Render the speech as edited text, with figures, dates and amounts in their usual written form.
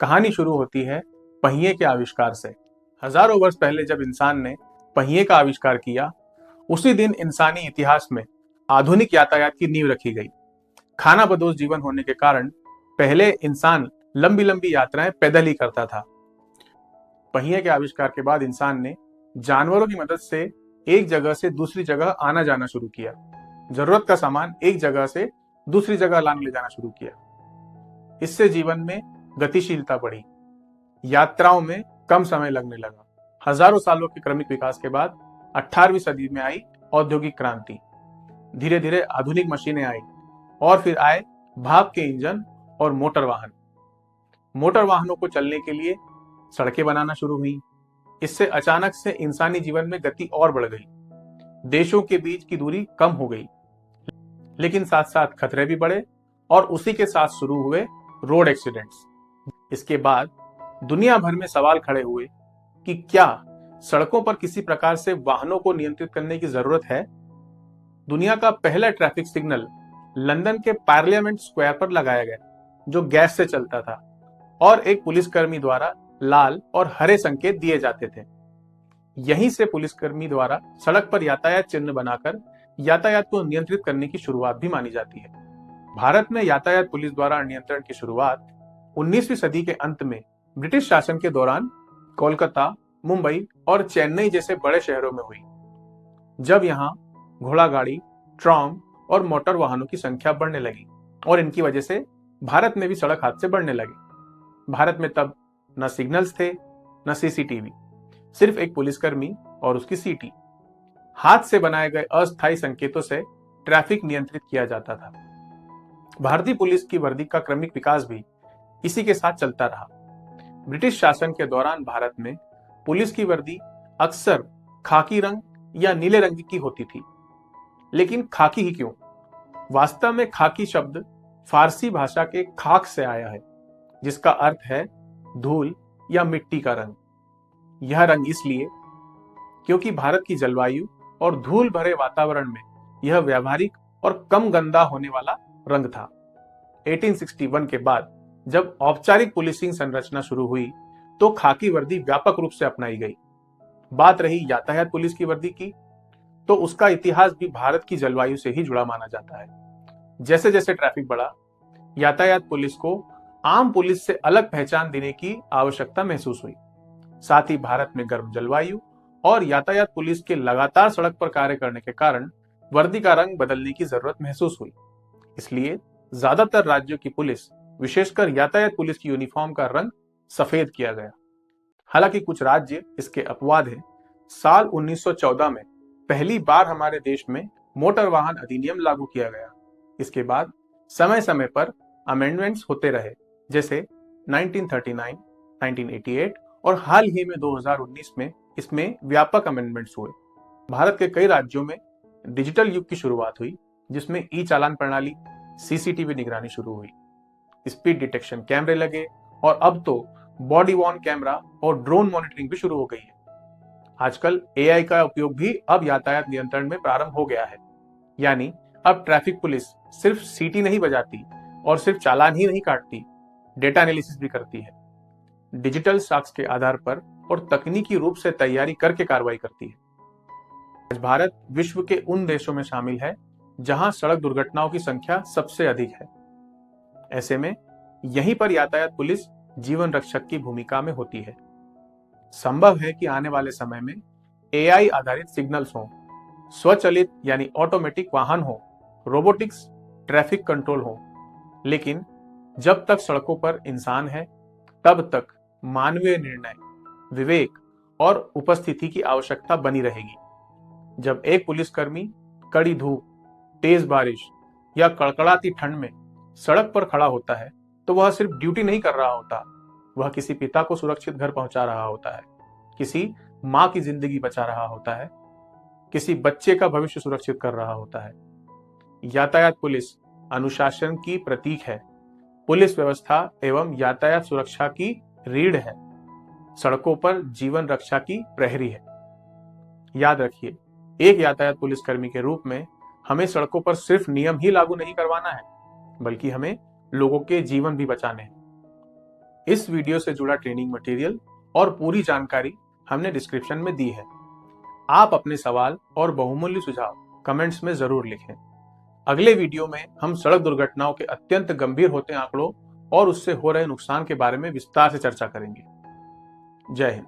कहानी शुरू होती है पहिए के आविष्कार से। हजारों वर्ष पहले जब इंसान ने पहिए का आविष्कार किया, उसी दिन इंसानी इतिहास में आधुनिक यातायात की नींव रखी गई। खाना बदोश जीवन होने के कारण पहले इंसान लंबी लंबी यात्राएं पैदल ही करता था। पहिए के आविष्कार के बाद इंसान ने जानवरों की मदद से एक जगह से दूसरी जगह आना जाना शुरू किया। जरूरत का सामान एक जगह से दूसरी जगह लाने ले जाना शुरू किया। इससे जीवन में गतिशीलता बढ़ी, यात्राओं में कम समय लगने लगा। हजारों सालों के क्रमिक विकास के बाद 18वीं सदी में आई औद्योगिक क्रांति। धीरे धीरे आधुनिक मशीनें आई और फिर आए भाप के इंजन और मोटर वाहन। मोटर वाहनों को चलने के लिए सड़कें बनाना शुरू हुई। इससे अचानक से इंसानी जीवन में गति और बढ़ गई। देशों के बीच की दूरी कम हो गई, लेकिन साथ साथ खतरे भी बढ़े और उसी के साथ शुरू हुए रोड एक्सीडेंट्स। इसके बाद दुनिया भर में सवाल खड़े हुए कि क्या सड़कों पर किसी प्रकार से वाहनों को नियंत्रित करने की जरूरत है। दुनिया का पहला ट्रैफिक सिग्नल लंदन के पार्लियामेंट स्क्वायर पर लगाया गया, जो गैस से चलता था और एक पुलिसकर्मी द्वारा लाल और हरे संकेत दिए जाते थे। यहीं से पुलिसकर्मी द्वारा सड़क पर यातायात चिन्ह बनाकर यातायात को नियंत्रित करने की शुरुआत भी मानी जाती है। भारत में यातायात पुलिस द्वारा नियंत्रण की शुरुआत 19वीं सदी के अंत में ब्रिटिश शासन के दौरान कोलकाता, मुंबई और चेन्नई जैसे बड़े शहरों में हुई, जब यहाँ घोड़ा गाड़ी, ट्राम और मोटर वाहनों की संख्या बढ़ने लगी और इनकी वजह से भारत में भी सड़क हादसे बढ़ने लगे। भारत में तब न सिग्नल्स थे, न सीसीटीवी, सिर्फ एक पुलिसकर्मी और उसकी सीटी। हाथ से बनाए गए अस्थायी संकेतों से ट्रैफिक नियंत्रित किया जाता था। भारतीय पुलिस की वर्दी का क्रमिक विकास भी इसी के साथ चलता रहा। ब्रिटिश शासन के दौरान भारत में पुलिस की वर्दी अक्सर खाकी रंग या नीले रंग की होती थी। लेकिन खाकी ही क्यों? वास्तव में खाकी शब्द फारसी भाषा के खाक से आया है, जिसका अर्थ है धूल या मिट्टी का रंग। यह रंग इसलिए क्योंकि भारत की जलवायु और धूल भरे वातावरण में यह व्यावहारिक और कम गंदा होने वाला रंग था। 1861 के बाद जब औपचारिक पुलिसिंग संरचना शुरू हुई, तो खाकी वर्दी व्यापक रूप से अपनाई गई। बात रही यातायात पुलिस की वर्दी की, तो उसका इतिहास भी भारत की जलवायु से ही जुड़ा माना जाता है। जैसे जैसे ट्रैफिक बढ़ा, यातायात पुलिस को आम पुलिस से अलग पहचान देने की आवश्यकता महसूस हुई। साथ ही भारत में गर्म जलवायु और यातायात पुलिस के लगातार सड़क पर कार्य करने के कारण वर्दी का रंग बदलने की जरूरत महसूस हुई। इसलिए ज्यादातर राज्यों की पुलिस, विशेषकर यातायात पुलिस की यूनिफॉर्म का रंग सफेद किया गया। हालांकि कुछ राज्य इसके अपवाद हैं। साल 1914 में पहली बार हमारे देश में मोटर वाहन अधिनियम लागू किया गया। इसके बाद समय समय पर अमेंडमेंट्स होते रहे, जैसे 1939, 1988 और हाल ही में 2019 में इसमें व्यापक अमेंडमेंट्स हुए। भारत के कई राज्यों में डिजिटल युग की शुरुआत हुई, जिसमें ई चालान प्रणाली, सीसीटीवी निगरानी शुरू हुई, स्पीड डिटेक्शन कैमरे लगे और अब तो बॉडी वॉर्न कैमरा और ड्रोन मॉनिटरिंग भी शुरू हो गई है। आजकल एआई का उपयोग भी अब यातायात नियंत्रण में प्रारंभ हो गया है। यानी अब ट्रैफिक पुलिस सिर्फ सीटी नहीं बजाती और सिर्फ चालान ही नहीं काटती, डेटा एनालिसिस भी करती है। डिजिटल साक्ष्य के आधार पर और तकनीकी रूप से तैयारी करके कार्रवाई करती है। आज भारत विश्व के उन देशों में शामिल है जहां सड़क दुर्घटनाओं की संख्या सबसे अधिक है। ऐसे में यहीं पर यातायात पुलिस जीवन रक्षक की भूमिका में होती है। संभव है कि आने वाले समय में एआई आधारित सिग्नल्स हो, स्वचालित यानी ऑटोमेटिक वाहन हो, रोबोटिक्स, ट्रैफिक कंट्रोल हो, लेकिन जब तक सड़कों पर इंसान है, तब तक मानवीय निर्णय, विवेक और उपस्थिति की आवश्यकता बनी रहेगी। जब एक पुलिसकर्मी कड़ी धूप, तेज बारिश या कड़कड़ाती ठंड में सड़क पर खड़ा होता है, तो वह सिर्फ ड्यूटी नहीं कर रहा होता, वह किसी पिता को सुरक्षित घर पहुंचा रहा होता है, किसी माँ की जिंदगी बचा रहा होता है, किसी बच्चे का भविष्य सुरक्षित कर रहा होता है। यातायात पुलिस अनुशासन की प्रतीक है, पुलिस व्यवस्था एवं यातायात सुरक्षा की रीढ़ है, सड़कों पर जीवन रक्षा की प्रहरी है। याद रखिए, एक यातायात पुलिसकर्मी के रूप में हमें सड़कों पर सिर्फ नियम ही लागू नहीं करवाना है, बल्कि हमें लोगों के जीवन भी बचाने हैं। इस वीडियो से जुड़ा ट्रेनिंग मटेरियल और पूरी जानकारी हमने डिस्क्रिप्शन में दी है। आप अपने सवाल और बहुमूल्य सुझाव कमेंट्स में जरूर लिखें। अगले वीडियो में हम सड़क दुर्घटनाओं के अत्यंत गंभीर होते आंकड़ों और उससे हो रहे नुकसान के बारे में विस्तार से चर्चा करेंगे। जय हिंद।